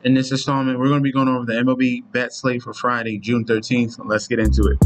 In this installment, we're going to be going over the MLB bet slate for Friday, June 13th. Let's get into it.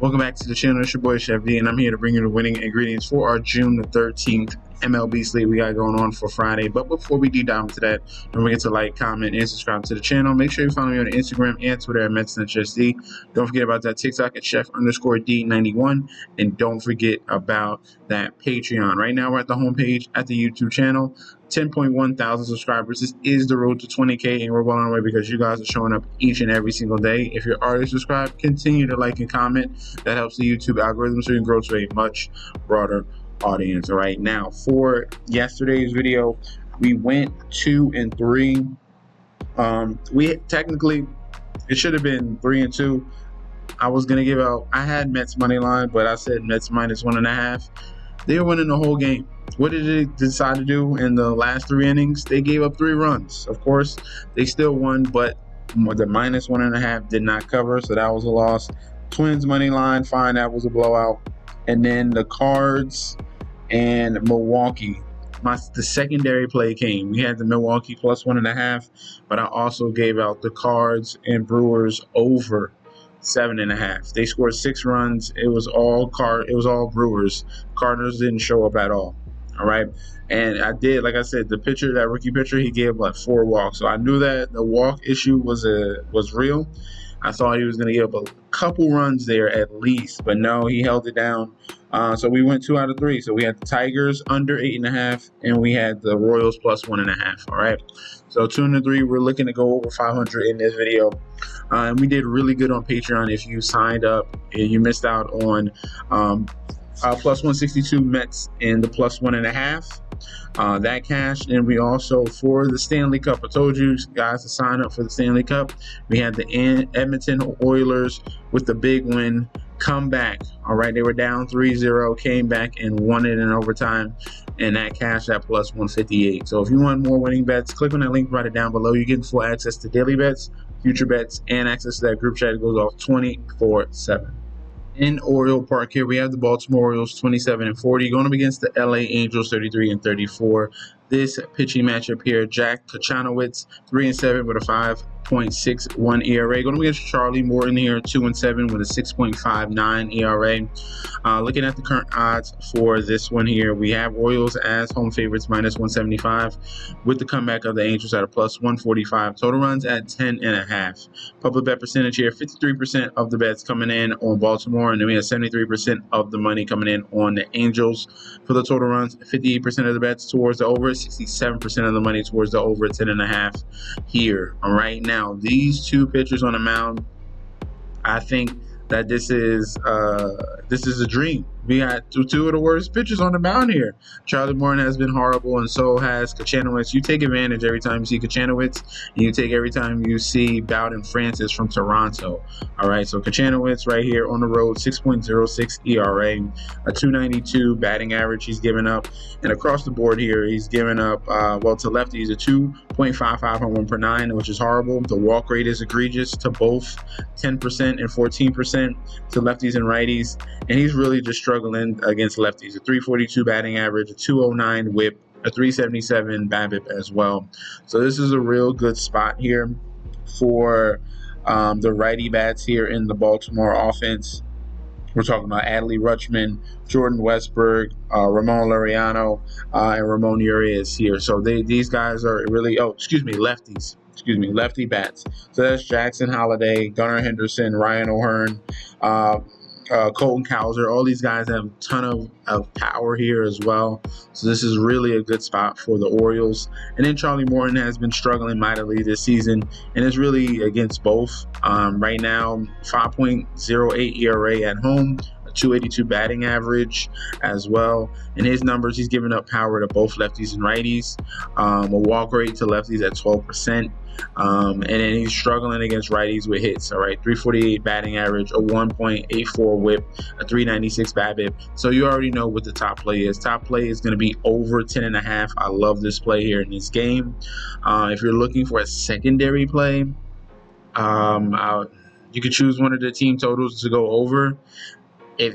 Welcome back to the channel. It's your boy Chef D, and I'm here to bring you the winning ingredients for our June the 13th MLB slate we got going on for Friday. But before we deep dive into that, don't forget to like, comment, and subscribe to the channel. Make sure you follow me on Instagram and Twitter at MetsNetChefD. Don't forget about that TikTok at Chef_D91, and don't forget about that Patreon. Right now, we're at the homepage at the YouTube channel. 10.1 thousand subscribers. This is the road to 20K, and we're well on our way because you guys are showing up each and every single day. If you're already subscribed, continue to like and comment. That helps the YouTube algorithm so you can grow to a much broader audience. All right, now for yesterday's video, we went 2 and 3. We technically, it should have been 3 and 2. I was gonna give out, I had Mets money line, but I said Mets -1.5. They were winning the whole game. What did they decide to do in the last 3 innings? They gave up 3 runs. Of course, they still won, but the -1.5 did not cover, so that was a loss. Twins money line, fine, that was a blowout. And then the Cards and Milwaukee. The secondary play came. We had the Milwaukee +1.5, but I also gave out the Cards and Brewers over 7.5. They scored 6 runs. It was all Brewers. Cardinals didn't show up at all. All right. And I did, like I said, the pitcher, that rookie pitcher, he gave like 4 walks. So I knew that the walk issue was real. I thought he was going to give up a couple runs there at least, but no, he held it down. So we went 2 out of 3. So we had the Tigers under 8.5, and we had the Royals +1.5. All right. So 2 and 3. We're looking to go over 500 in this video. And we did really good on Patreon. If you signed up and you missed out on +162 Mets and the +1.5. That cashed. And we also, for the Stanley Cup, I told you guys to sign up for the Stanley Cup. We had the Edmonton Oilers with the big win come back. All right, they were down 3-0, came back and won it in overtime, and that cashed at +158. So if you want more winning bets, click on that link right down below. You're getting full access to daily bets, future bets, and access to that group chat. It goes off 24/7. In Oriole Park here, we have the Baltimore Orioles 27 and 40 going up against the LA Angels 33 and 34. This pitching matchup here, Jack Kachanowicz 3 and 7 with a 5.61 ERA. Going up against Charlie Morton here, 2 and 7 with a 6.59 ERA. Looking at the current odds for this one here, we have Orioles as home favorites -175 with the comeback of the Angels at a +145. Total runs at 10.5. Public bet percentage here, 53% of the bets coming in on Baltimore, and then we have 73% of the money coming in on the Angels. For the total runs, 58% of the bets towards the over, 67% of the money towards the over 10.5 here. All right, now these 2 pitchers on the mound, I think that this is a dream. We got 2 of the worst pitchers on the mound here. Charlie Morton has been horrible, and so has Kachanowicz. You take advantage every time you see Kachanowicz, and you take every time you see Bowden Francis from Toronto. All right, so Kachanowicz right here on the road, 6.06 ERA, a 292 batting average he's given up. And across the board here, he's given up, to lefties, a 2.55 home run per 9, which is horrible. The walk rate is egregious to both, 10% and 14% to lefties and righties. And he's really just struggling against lefties. A 342 batting average, a 209 whip, a 377 BABIP as well. So this is a real good spot here for the righty bats here in the Baltimore offense. We're talking about Adley Rutschman, Jordan Westberg, Ramon Laureano, and Ramon Urias here. So these guys are really, lefties. Lefty bats. So that's Jackson Holliday, Gunnar Henderson, Ryan O'Hearn, Colton Cowser. All these guys have a ton of power here as well. So this is really a good spot for the Orioles. And then Charlie Morton has been struggling mightily this season, and it's really against both. Right now, 5.08 ERA at home, a a 282 batting average as well. In his numbers, he's giving up power to both lefties and righties. A walk rate to lefties at 12%. And then he's struggling against righties with hits. All right, 348 batting average, a 1.84 WHIP, a 396 BABIP. So you already know what the top play is. Top play is going to be over 10.5. I love this play here in this game. If you're looking for a secondary play, you could choose one of the team totals to go over.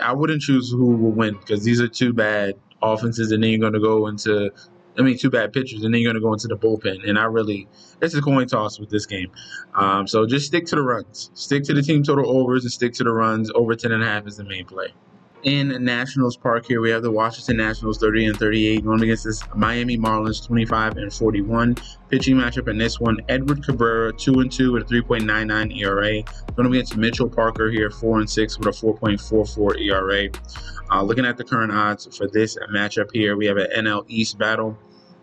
I wouldn't choose who will win, because these are two bad offenses, and then you're going to go into, two bad pitchers, and then you're going to go into the bullpen. And it's a coin toss with this game. So just stick to the runs. Stick to the team total overs and stick to the runs. Over 10.5 is the main play. In Nationals Park here, we have the Washington Nationals 30-38 going against this Miami Marlins 25-41. Pitching matchup in this one, Edward Cabrera 2-2 with a 3.99 ERA. Going against Mitchell Parker here 4-6 with a 4.44 ERA. Looking at the current odds for this matchup here, we have an NL East battle.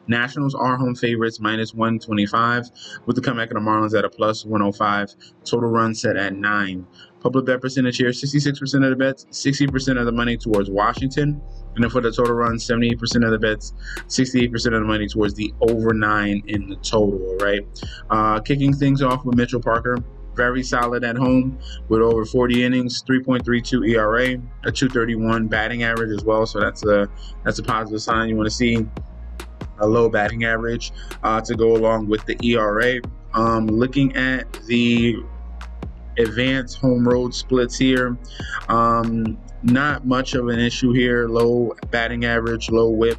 Nationals are home favorites, -125, with the comeback of the Marlins at a +105. Total run set at 9. Public bet percentage here, 66% of the bets, 60% of the money towards Washington. And then for the total run, 78% of the bets, 68% of the money towards the over 9 in the total, all right? Kicking things off with Mitchell Parker. Very solid at home with over 40 innings, 3.32 ERA, a 231 batting average as well. So that's a positive sign. You want to see a low batting average to go along with the ERA. Looking at the advanced home road splits here, not much of an issue here. Low batting average, low whip.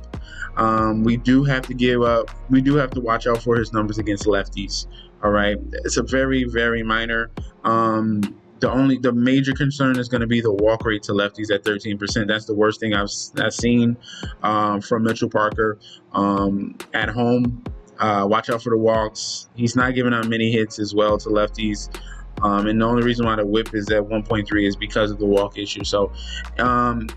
We do have to watch out for his numbers against lefties. All right, it's a very, very minor. The major concern is going to be the walk rate to lefties at 13%. That's the worst thing I've seen from Mitchell Parker at home. Watch out for the walks. He's not giving out many hits as well to lefties. And the only reason why the whip is at 1.3 is because of the walk issue. So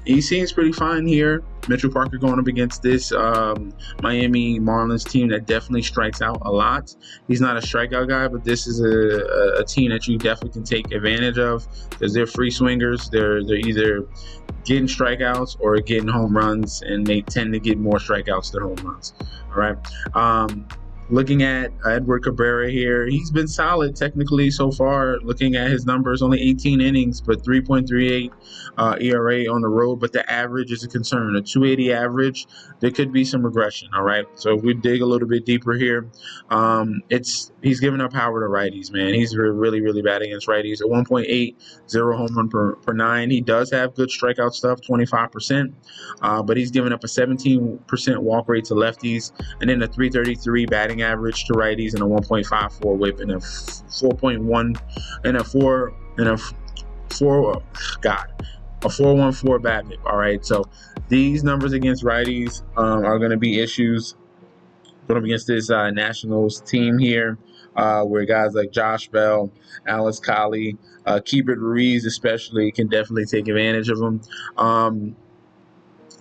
he seems pretty fine here. Mitchell Parker going up against this Miami Marlins team that definitely strikes out a lot. He's not a strikeout guy, but this is a team that you definitely can take advantage of, because they're free swingers. They're either getting strikeouts or getting home runs, and they tend to get more strikeouts than home runs. All right. Looking at Edward Cabrera here, he's been solid technically so far. Looking at his numbers, only 18 innings, but 3.38 ERA on the road. But the average is a concern. A 280 average, there could be some regression. All right. So if we dig a little bit deeper here, he's giving up power to righties, man. He's really, really bad against righties. A 1.80 home run per 9. He does have good strikeout stuff, 25%, but he's giving up a 17% walk rate to lefties, and then a 333 batting average to righties, and a 1.54 whip, and a 4.1 and a 414 BABIP. All right, so these numbers against righties are going to be issues going up against this Nationals team here, where guys like Josh Bell, Alex Collie, Keibert Ruiz especially can definitely take advantage of them.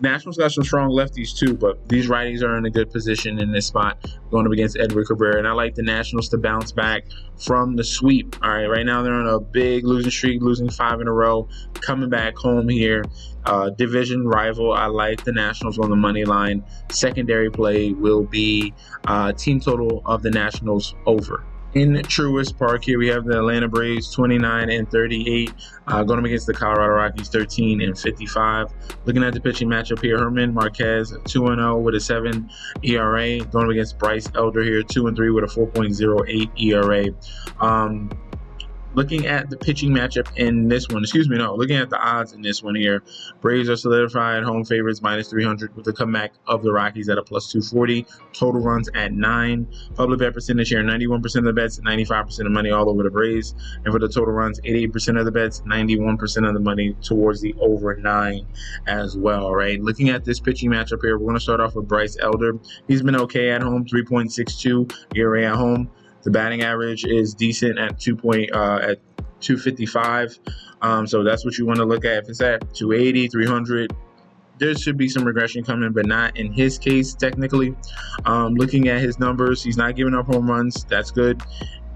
Nationals got some strong lefties too, but these righties are in a good position in this spot going up against Edward Cabrera. And I like the Nationals to bounce back from the sweep. All right, right now they're on a big losing streak, losing 5 in a row, coming back home here. Division rival. I like the Nationals on the money line. Secondary play will be team total of the Nationals over. In Truist Park here, we have the Atlanta Braves 29-38 going up against the Colorado Rockies 13-55. Looking at the pitching matchup here, Herman Marquez 2-0 with a 7 ERA going up against Bryce Elder here 2-3 with a 4.08 ERA. Looking at the pitching matchup in this one, looking at the odds in this one here, Braves are solidified home favorites -300 with the comeback of the Rockies at a +240. Total runs at 9. Public bet percentage here, 91% of the bets, 95% of money all over the Braves. And for the total runs, 88% of the bets, 91% of the money towards the over 9 as well, right? Looking at this pitching matchup here, we're going to start off with Bryce Elder. He's been okay at home, 3.62 ERA at home. The batting average is decent at 255. So that's what you want to look at. If it's at 280, 300, there should be some regression coming, but not in his case technically. Looking at his numbers, he's not giving up home runs. That's good.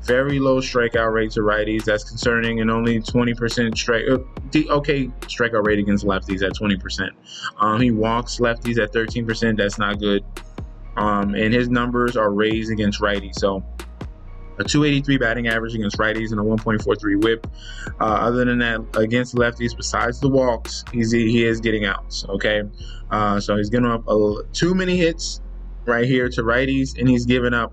Very low strikeout rate to righties. That's concerning, and only 20% strikeout rate against lefties at 20%. He walks lefties at 13%. That's not good. And his numbers are raised against righties. So a 283 batting average against righties and a 1.43 whip. Other than that, against lefties, besides the walks, he is getting outs. Okay, so he's giving up too many hits right here to righties, and he's giving up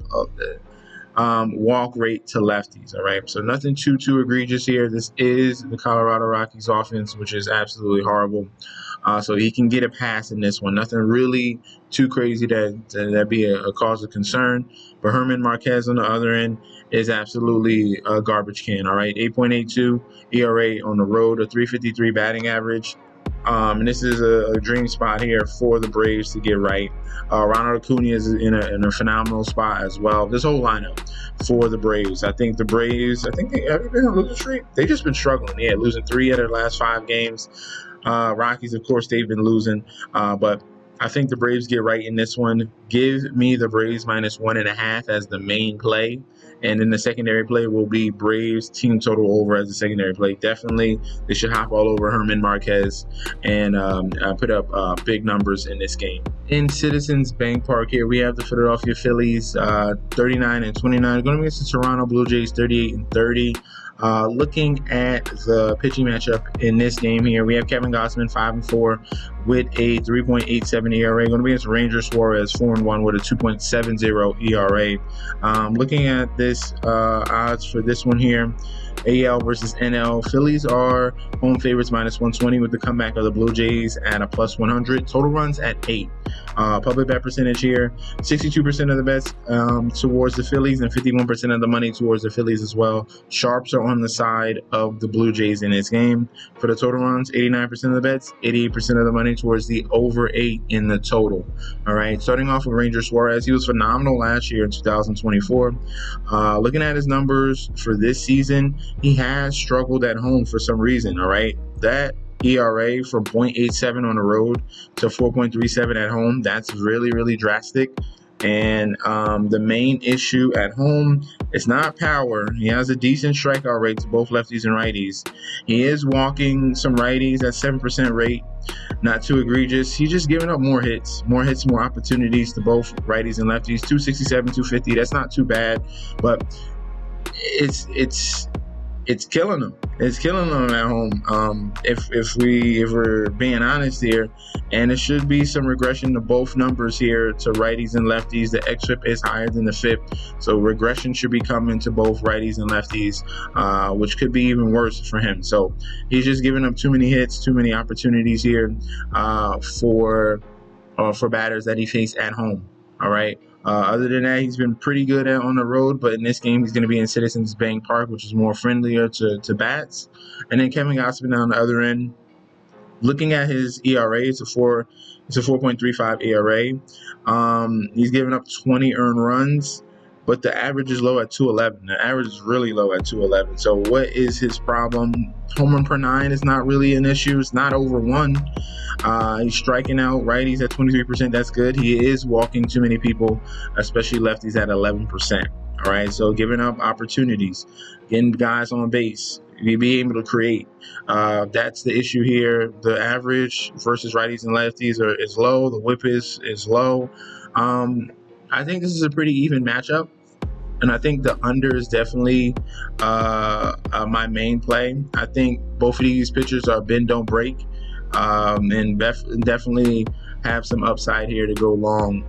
walk rate to lefties. All right, so nothing too egregious here. This is the Colorado Rockies offense, which is absolutely horrible. So he can get a pass in this one. Nothing really too crazy that be a cause of concern. But Herman Marquez on the other end is absolutely a garbage can. All right, 8.82 ERA on the road, a 353 batting average. And this is a dream spot here for the Braves to get right. Ronald Acuna is in a phenomenal spot as well. This whole lineup for the Braves. I think the Braves, have been on a losing streak? They've just been struggling. Yeah, losing 3 out of their last 5 games. Rockies, of course, they've been losing. But I think the Braves get right in this one. Give me the Braves -1.5 as the main play. And then the secondary play will be Braves team total over as the secondary play. Definitely, they should hop all over Herman Marquez and put up big numbers in this game. In Citizens Bank Park here, we have the Philadelphia Phillies 39-29 going against the Toronto Blue Jays 38-30. Looking at the pitching matchup in this game here, we have Kevin Gausman 5-4 with a 3.87 ERA. Going to be against Ranger Suarez 4-1 with a 2.70 ERA. Looking at this odds for this one here, AL versus NL. Phillies are home favorites -120 with the comeback of the Blue Jays at a +100. Total runs at 8. Public bet percentage here, 62% of the bets towards the Phillies and 51% of the money towards the Phillies as well. Sharps are on the side of the Blue Jays in this game. For the total runs, 89% of the bets, 88% of the money towards the over 8 in the total. All right, starting off with Ranger Suarez, he was phenomenal last year in 2024. Looking at his numbers for this season, he has struggled at home for some reason. All right, that ERA from 0.87 on the road to 4.37 at home, that's really drastic. And the main issue at home is not power. He has a decent strikeout rate to both lefties and righties. He is walking some righties at 7% rate. Not too egregious. He's just giving up more hits, more opportunities to both righties and lefties. 267, 250. That's not too bad, but it's killing them. It's killing them at home. If we're being honest here, and it should be some regression to both numbers here to righties and lefties. The xFIP is higher than the FIP, so regression should be coming to both righties and lefties, which could be even worse for him. So he's just giving up too many hits, too many opportunities here for batters that he faced at home. All right. Other than that, he's been pretty good on the road, but in this game, he's going to be in Citizens Bank Park, which is more friendlier to bats. And then Kevin Gausman on the other end, looking at his ERA, it's a 4.35 ERA. He's given up 20 earned runs, but the average is low at 211. The average is really low at 211. So what is his problem? Home run per 9 is not really an issue. It's not over 1. He's striking out righties at 23%. That's good. He is walking too many people, especially lefties at 11%. All right, so giving up opportunities, getting guys on base, be able to create. That's the issue here. The average versus righties and lefties is low. The whip is low. I think this is a pretty even matchup. And I think the under is definitely my main play. I think both of these pitchers are bend, don't break. And definitely have some upside here to go long.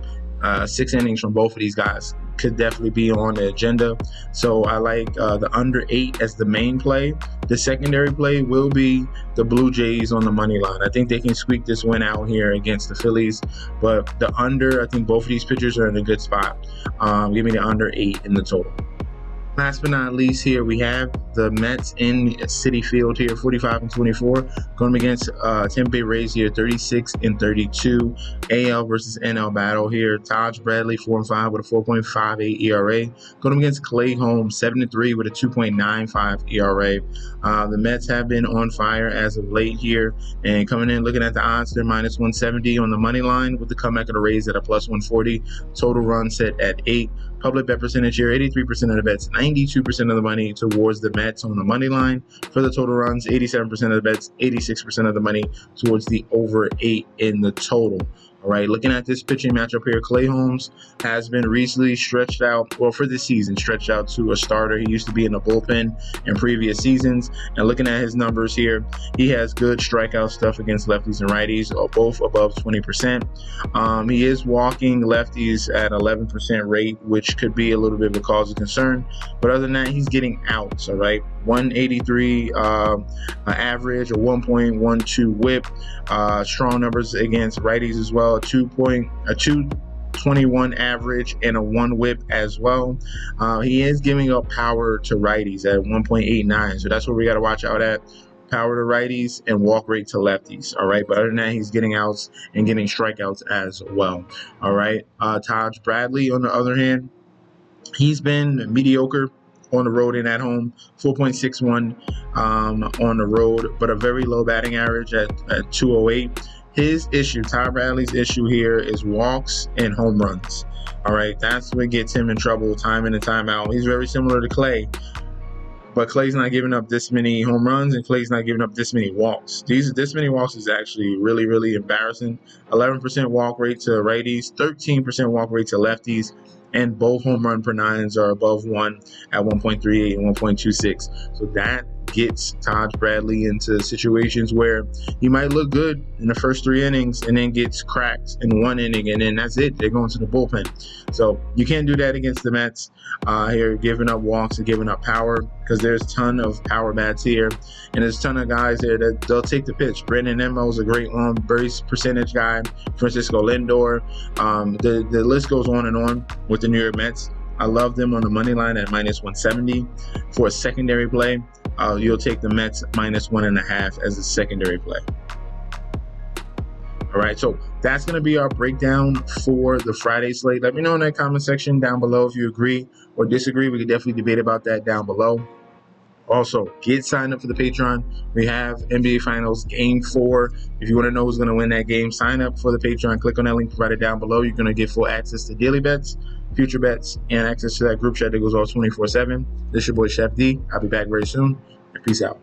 6 innings from both of these guys could definitely be on the agenda. So I like the under 8 as the main play. The secondary play will be the Blue Jays on the money line. I think they can squeak this win out here against the Phillies. But the under, I think both of these pitchers are in a good spot. Give me the under 8 in the total. Last but not least, here we have the Mets in Citi Field here, 45-24, going against Tampa Bay Rays here, 36-32. AL versus NL battle here. Taj Bradley, 4-5 with a 4.58 ERA, going against Clay Holmes, 7-3 with a 2.95 ERA. The Mets have been on fire as of late here, and coming in looking at the odds, they're -170 on the money line with the comeback of the Rays at a +140. Total run set at 8. Public bet percentage here, 83% of the bets, 92% of the money towards the Mets on the money line. For the total runs, 87% of the bets, 86% of the money towards the over 8 in the total. All right, looking at this pitching matchup here, Clay Holmes has been recently stretched out, well, for this season, stretched out to a starter. He used to be in the bullpen in previous seasons. And looking at his numbers here, he has good strikeout stuff against lefties and righties, both above 20%. He is walking lefties at 11% rate, which could be a little bit of a cause of concern. But other than that, he's getting outs, all right? 183 average, a 1.12 whip, strong numbers against righties as well, a 221 average and a 1 whip as well. He is giving up power to righties at 1.89, so that's what we got to watch out at. Power to righties and walk rate to lefties. All right. But other than that, he's getting outs and getting strikeouts as well. All right. Taj Bradley, on the other hand, he's been mediocre on the road and at home, 4.61 on the road, but a very low batting average at 208. His issue, Ty Bradley's issue here, is walks and home runs. All right. That's what gets him in trouble time in and time out. He's very similar to Clay. But Clay's not giving up this many home runs, and Clay's not giving up this many walks. This many walks is actually really, really embarrassing. 11% walk rate to righties, 13% walk rate to lefties, and both home run per nines are above 1 at 1.38 and 1.26. So that gets Taj Bradley into situations where he might look good in the first 3 innings and then gets cracked in 1 inning, and then that's it. They're going to the bullpen. So you can't do that against the Mets here, giving up walks and giving up power, because there's a ton of power bats here, and there's a ton of guys there that they'll take the pitch. Brandon Nimmo's a great base percentage guy. Francisco Lindor. The list goes on and on with the New York Mets. I love them on the money line at minus 170. For a secondary play, you'll take the Mets minus 1.5 as a secondary play. All right, so that's going to be our breakdown for the Friday slate. Let me know in that comment section down below if you agree or disagree. We can definitely debate about that down below. Also, get signed up for the Patreon. We have NBA Finals Game 4. If you want to know who's going to win that game, sign up for the Patreon. Click on that link provided down below. You're going to get full access to daily bets, future bets, and access to that group chat that goes off 24/7. This is your boy, Chef D. I'll be back very soon. Peace out.